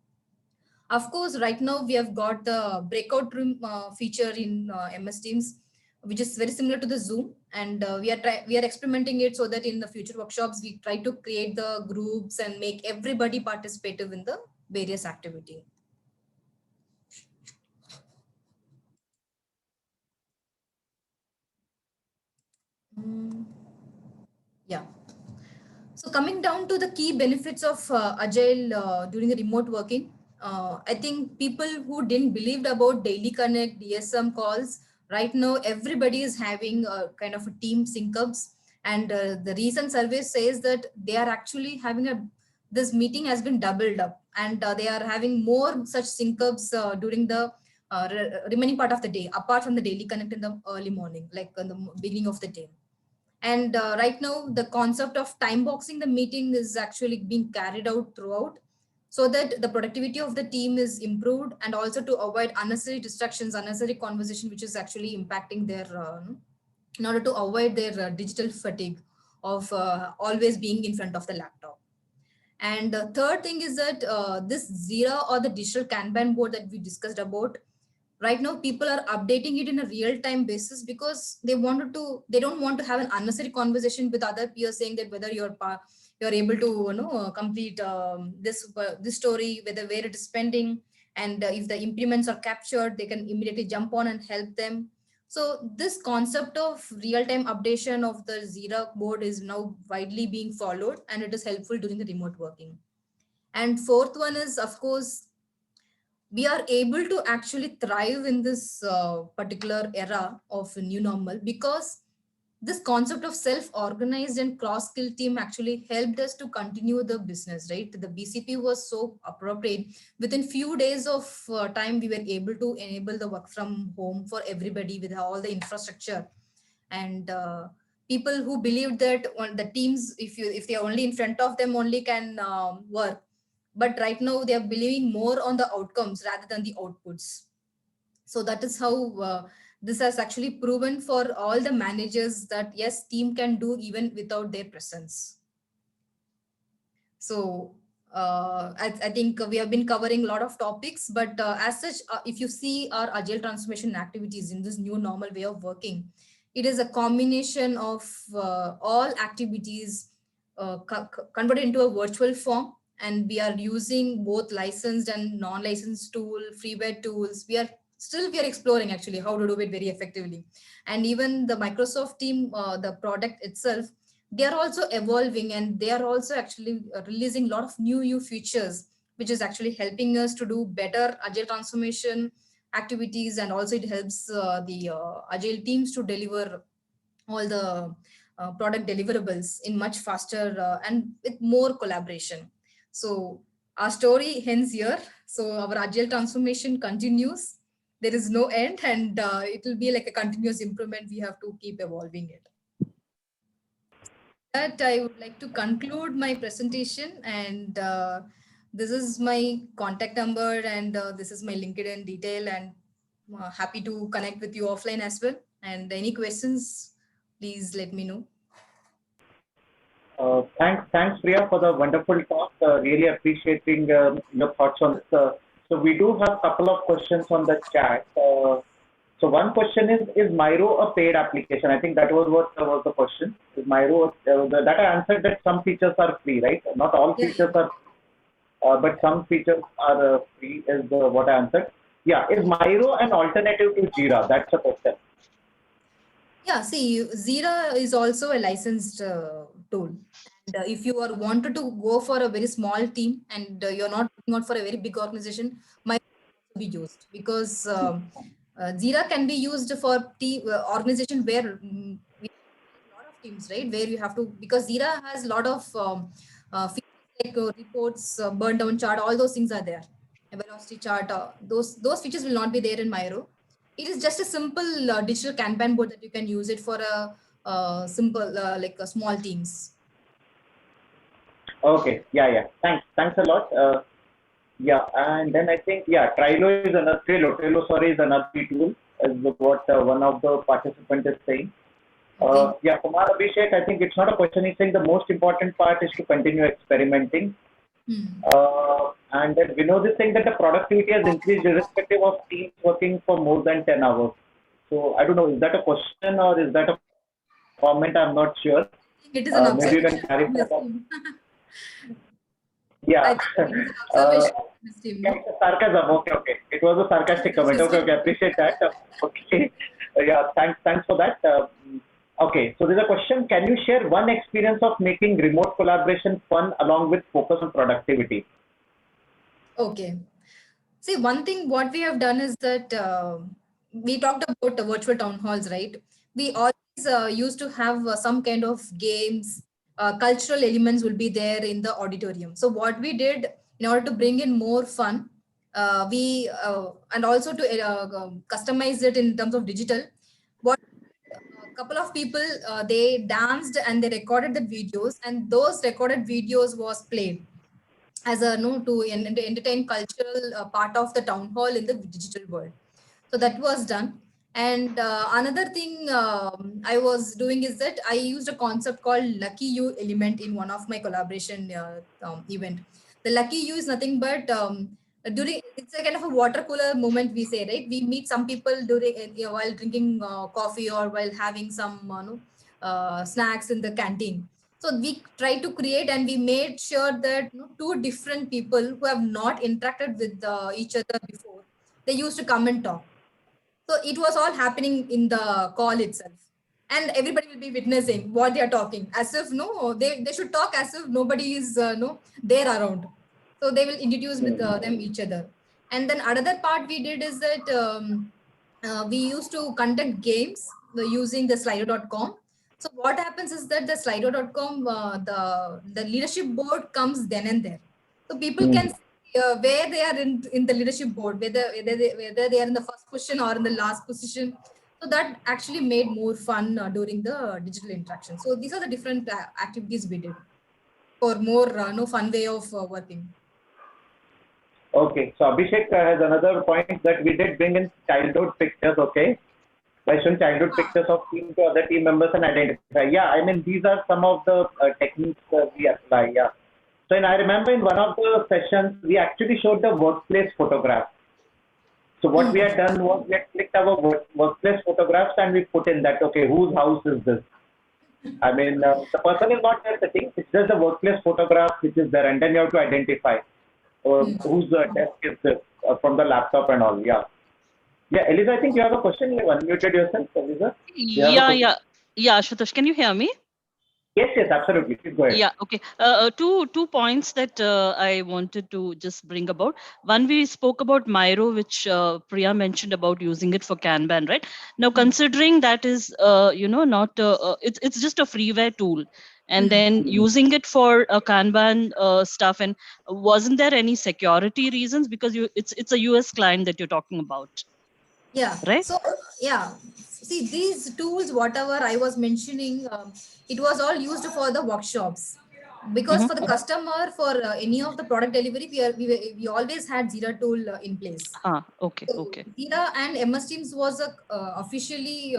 Of course, right now we have got the breakout room feature in MS Teams, which is very similar to the Zoom, and we are experimenting it so that in the future workshops we try to create the groups and make everybody participative in the various activity. Yeah. So coming down to the key benefits of Agile during the remote working, I think people who didn't believed about daily connect, DSM calls, right now everybody is having a kind of a team sync ups. And the recent survey says that they are actually having this meeting has been doubled up, and they are having more such sync ups during the remaining part of the day, apart from the daily connect in the early morning, like in the beginning of the day. And right now, the concept of time boxing the meeting is actually being carried out throughout so that the productivity of the team is improved, and also to avoid unnecessary distractions, unnecessary conversation, which is actually impacting their, in order to avoid their digital fatigue of always being in front of the laptop. And the third thing is that this Zira or the digital Kanban board that we discussed about, right now people are updating it in a real time basis because they don't want to have an unnecessary conversation with other peers saying that whether you're able to complete this story, whether where it is pending, and if the implements are captured, they can immediately jump on and help them. So this concept of real-time updation of the Jira board is now widely being followed, and it is helpful during the remote working. And fourth one is, of course, we are able to actually thrive in this particular era of new normal because this concept of self-organized and cross-skill team actually helped us to continue the business, right? The BCP was so appropriate. Within few days of time, we were able to enable the work from home for everybody with all the infrastructure. And people who believed that the teams, if they are only in front of them only can work, but right now they are believing more on the outcomes rather than the outputs. So that is how this has actually proven for all the managers that yes, team can do even without their presence. So I think we have been covering a lot of topics, but as such, if you see our agile transformation activities in this new normal way of working, it is a combination of all activities converted into a virtual form, and we are using both licensed and non-licensed freeware tools. We are exploring actually how to do it very effectively. And even the Microsoft team, the product itself, they are also evolving, and they are also actually releasing a lot of new features, which is actually helping us to do better agile transformation activities. And also it helps the agile teams to deliver all the product deliverables in much faster and with more collaboration. So our story ends here. So our agile transformation continues. There is no end, and it will be like a continuous improvement. We have to keep evolving it. That I would like to conclude my presentation, and this is my contact number, and this is my LinkedIn detail, and happy to connect with you offline as well. And any questions, please let me know. Thanks, Priya, for the wonderful talk. Really appreciating your thoughts on this. So we do have a couple of questions on the chat. So one question is Miro a paid application? I think that was what was the question. Is Miro, that I answered that some features are free, right? Not all features are, but some features are free is what I answered. Yeah, is Miro an alternative to Jira? That's the question. Yeah, see, Jira is also a licensed tool. And if you are wanted to go for a very small team, and you're not looking out for a very big organization, might be used because Jira can be used for team organization where we have a lot of teams, right? Where you have to, because Jira has a lot of features like reports, burn down chart, all those things are there. A velocity chart, those features will not be there in Miro. It is just a simple digital Kanban board that you can use it for a simple like small teams. Okay, yeah. Thanks a lot. Yeah, and then I think, Trello is another sorry, is another tool, is what one of the participants is saying. Okay. Yeah, Kumar Abhishek, I think it's not a question. He's saying the most important part is to continue experimenting. And then Vinod is saying that the productivity has increased irrespective of teams working for more than 10 hours. So I don't know, is that a question or is that a comment? I'm not sure. It is an Maybe you observation can clarify from that. the team. Yeah. I think it is an observation from this team, Yeah, no? it's a sarcasm. Okay, okay. It was a sarcastic comment. Okay, okay. Appreciate that. Okay. Yeah, thanks for that. Okay, so there's a question. Can you share one experience of making remote collaboration fun along with focus on productivity? Okay. See, one thing what we have done is that we talked about the virtual town halls, right? We always used to have some kind of games, cultural elements will be there in the auditorium. So what we did in order to bring in more fun, we and also to customize it in terms of digital. What a couple of people they danced and they recorded the videos, and those recorded videos was played as a no to entertain cultural part of the town hall in the digital world. So that was done. And another thing I was doing is that I used a concept called lucky you element in one of my collaboration event. The lucky you is nothing but during it's a kind of a water cooler moment, we say, right? We meet some people during while drinking coffee or while having some no, snacks in the canteen. So we try to create and we made sure that two different people who have not interacted with each other before, they used to come and talk. So it was all happening in the call itself. And everybody will be witnessing what they are talking as if no, they should talk as if nobody is no there around. So they will introduce with them each other. And then another part we did is that we used to conduct games using the slido.com. So what happens is that the slido.com, the leadership board comes then and there. So people can see where they are in the leadership board, whether they are in the first position or in the last position. So that actually made more fun during the digital interaction. So these are the different activities we did for more no fun way of working. Okay, so Abhishek has another point that we did bring in childhood pictures. Okay, by showing childhood pictures of team to other team members and identify. Yeah, I mean these are some of the techniques we apply. Yeah. So and I remember in one of the sessions we actually showed the workplace photograph. So what we had done was we had clicked our workplace photographs and we put in that okay whose house is this? I mean the person is not there sitting. It's just the workplace photograph which is there, and then you have to identify whose desk is this from the laptop and all. Yeah. Yeah, Eliza, I think you have a question. You unmuted yourself, Eliza. Yeah, Ashutosh, can you hear me? Yes, absolutely. Please go ahead. Yeah, okay. Two points that I wanted to just bring about. One, we spoke about Miro, which Priya mentioned about using it for Kanban, right? Now, considering that is, not it's just a freeware tool, and then using it for Kanban stuff, and wasn't there any security reasons because it's a US client that you're talking about? Yeah. Right. So yeah, see these tools, whatever I was mentioning, it was all used for the workshops. Because for the customer, for any of the product delivery, we always had Jira tool in place. Okay. So Jira and MS Teams was a officially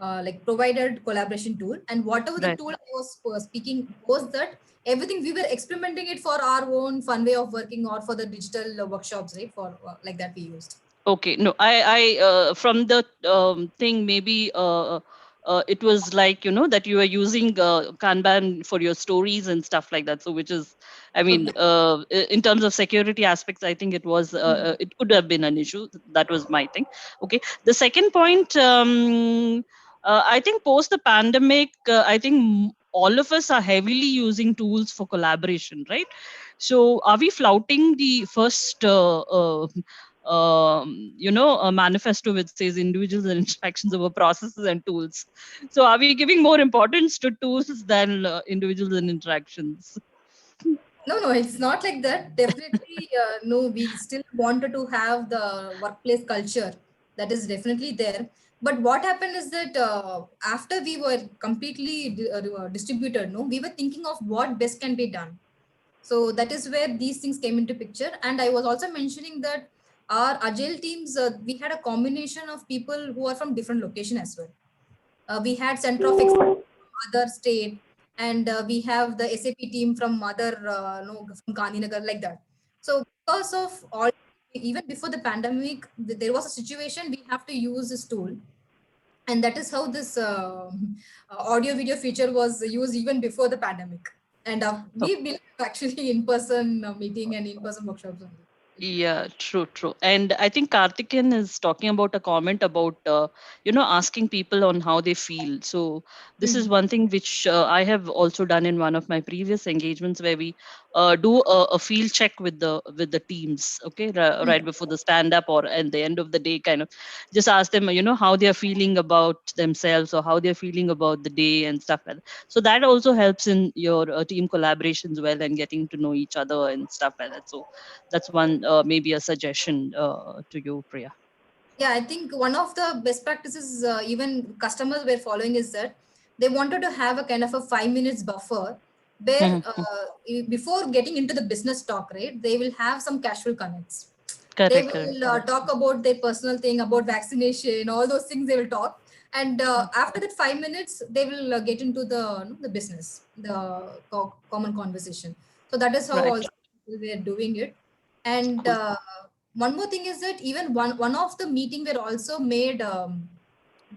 like provided collaboration tool, and whatever the tool I was speaking was that everything we were experimenting it for our own fun way of working or for the digital workshops, right? For like that we used. Okay, no, I from the thing maybe it was like that you were using Kanban for your stories and stuff like that. So which is, I mean, in terms of security aspects, I think it was it could have been an issue. That was my thing. Okay, the second point, I think post the pandemic, I think all of us are heavily using tools for collaboration, right? So are we flouting the first? A manifesto which says individuals and interactions over processes and tools. So are we giving more importance to tools than individuals and interactions? No, it's not like that. Definitely, no, we still wanted to have the workplace culture that is definitely there. But what happened is that after we were completely distributed, no, we were thinking of what best can be done. So that is where these things came into picture. And I was also mentioning that our agile teams, we had a combination of people who are from different location as well. We had center of excellence from other state, and we have the SAP team from other, no, from Gandhinagar, like that. So because of all, even before the pandemic, there was a situation we have to use this tool, and that is how this audio video feature was used even before the pandemic. And we believe actually in person meeting and in person workshops only. Yeah, true, true. And I think Karthikeyan is talking about a comment about, asking people on how they feel. So this is one thing which I have also done in one of my previous engagements, where we do a field check with the teams, okay, right before the stand up or at the end of the day, kind of just ask them, how they are feeling about themselves or how they're feeling about the day and stuff like that. So that also helps in your team collaborations well and getting to know each other and stuff like that. So that's one maybe a suggestion to you, Priya. Yeah, I think one of the best practices even customers were following is that they wanted to have a kind of a 5 minutes buffer where Mhm. before getting into the business talk, right, they will have some casual connects. They Correct, correct. will talk about their personal thing, about vaccination, all those things they will talk. And after that 5 minutes, they will get into the business, the common conversation. So that is how Right. also we are doing it. And Cool. one more thing is that even one of the meeting were also made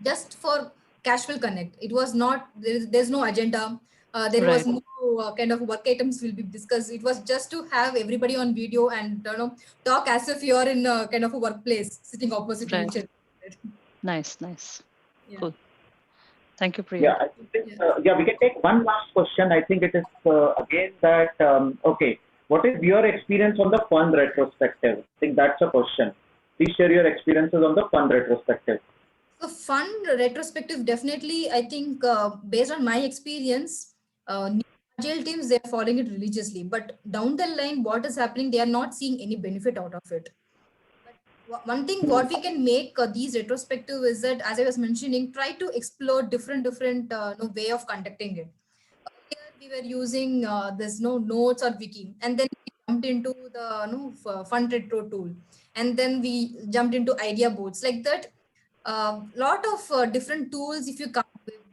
just for casual connect. It was not there's no agenda. There was Right. no kind of work items will be discussed. It was just to have everybody on video and talk as if you are in a kind of a workplace sitting opposite to each Right. other. Nice, nice. Yeah. Cool. Thank you, Priya. Yeah, I think, Yeah. yeah, we can take one last question. I think it is again that, okay, what is your experience on the fund retrospective? I think that's a question. Please share your experiences on the fund retrospective. So fun retrospective, definitely. I think based on my experience, new agile teams they're following it religiously. But down the line, what is happening? They are not seeing any benefit out of it. But one thing what we can make these retrospective is that, as I was mentioning, try to explore different way of conducting it. Earlier we were using this no notes or wiki, and then we jumped into the fund retro tool, and then we jumped into idea boards like that. Lot of different tools if you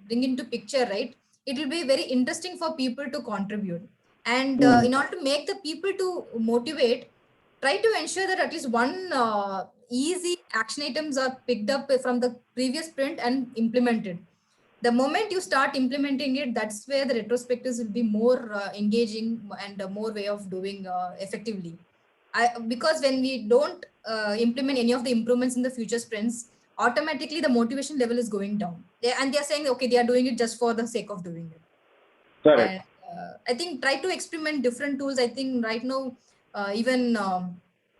bring into picture, right, it will be very interesting for people to contribute. And Hmm. in order to make the people to motivate, try to ensure that at least one easy action items are picked up from the previous print and implemented. The moment you start implementing it, that's where the retrospectives will be more engaging and more way of doing effectively. Because when we don't implement any of the improvements in the future sprints, automatically the motivation level is going down. And they're saying, okay, they are doing it just for the sake of doing it. Correct. And I think try to experiment different tools. I think right now, even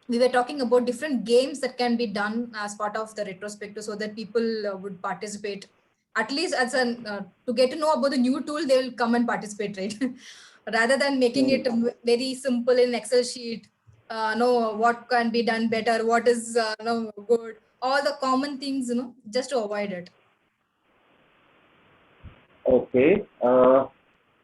we were talking about different games that can be done as part of the retrospective so that people would participate. At least as an to get to know about the new tool, they will come and participate, right? Rather than making Hmm. it very simple in Excel sheet. No, what can be done better? What is no good? All the common things, just to avoid it. Okay.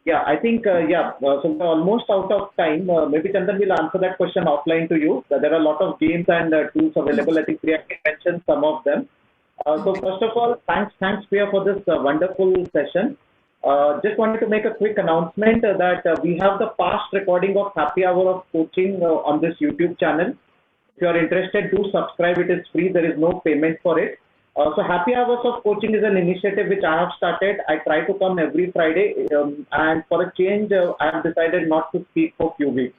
Yeah, I think, yeah, so we're almost out of time. Maybe Chandan will answer that question offline to you. There are a lot of games and tools available. I think Priya mentioned some of them. So first of all, thanks Priya for this wonderful session. Just wanted to make a quick announcement that we have the past recording of Happy Hour of Coaching on this YouTube channel. If you are interested, do subscribe. It is free. There is no payment for it. So Happy Hours of Coaching is an initiative which I have started. I try to come every Friday, and for a change, I have decided not to speak for a few weeks,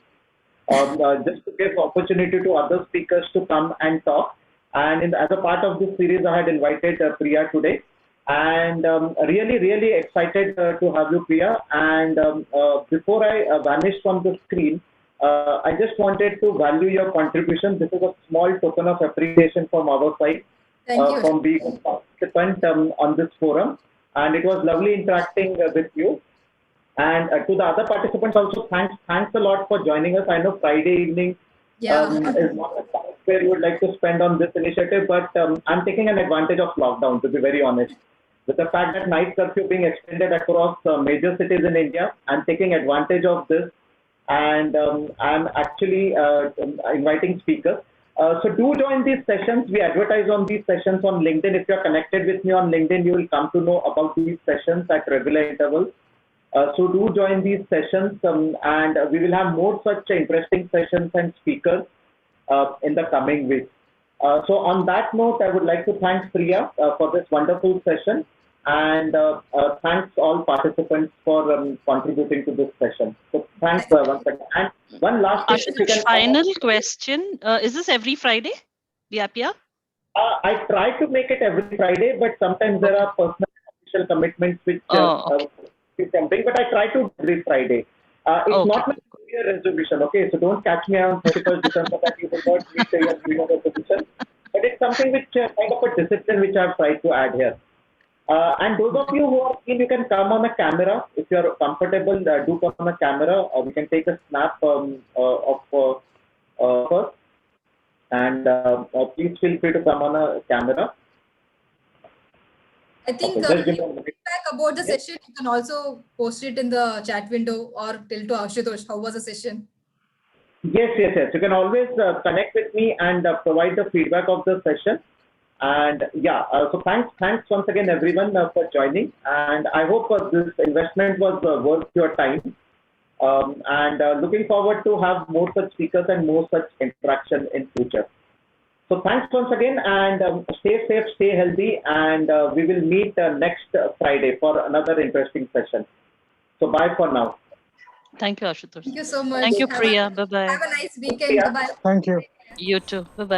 just to give opportunity to other speakers to come and talk. And as a part of this series, I had invited Priya today, and really excited to have you, Priya. And before I vanish from the screen, I just wanted to value your contribution. This is a small token of appreciation from our side Thank you. from being a participant on this forum, and it was lovely interacting with you. And to the other participants also, thanks a lot for joining us. I know Friday evening Yeah. is not a time where you would like to spend on this initiative, but I'm taking an advantage of lockdown, to be very honest. With the fact that night curfew being extended across major cities in India, I'm taking advantage of this, and I'm actually inviting speakers. So do join these sessions. We advertise on these sessions on LinkedIn. If you're connected with me on LinkedIn, you will come to know about these sessions at regular intervals. So do join these sessions, and we will have more such interesting sessions and speakers in the coming weeks. So on that note, I would like to thank Priya for this wonderful session, and thanks all participants for contributing to this session. So thanks once again. And one last thing, if you Ashutosh, can, final question. Is this every Friday? The Appia? I try to make it every Friday, but sometimes there are personal official commitments which is something, but I try to every Friday. It's not my New Year resolution, okay? So don't catch me on 31st December that you will not meet your New Year resolution. But it's something which kind of a discipline which I've tried to add here. And those of you who are keen, you can come on a camera. If you are comfortable, do come on a camera. We can take a snap of first. And please feel free to come on a camera. I think feedback about the session, you can also post it in the chat window or tell to Ashutosh how was the session. Yes. You can always connect with me and provide the feedback of the session. And yeah, so thanks once again everyone for joining. And I hope this investment was worth your time. And looking forward to have more such speakers and more such interaction in future. So thanks once again, and stay safe, stay healthy, and we will meet next Friday for another interesting session. So bye for now. Thank you, Ashutosh. Thank you so much. Thank you, Priya. Bye-bye. Have a nice weekend. Bye-bye. Thank you. You too. Bye-bye.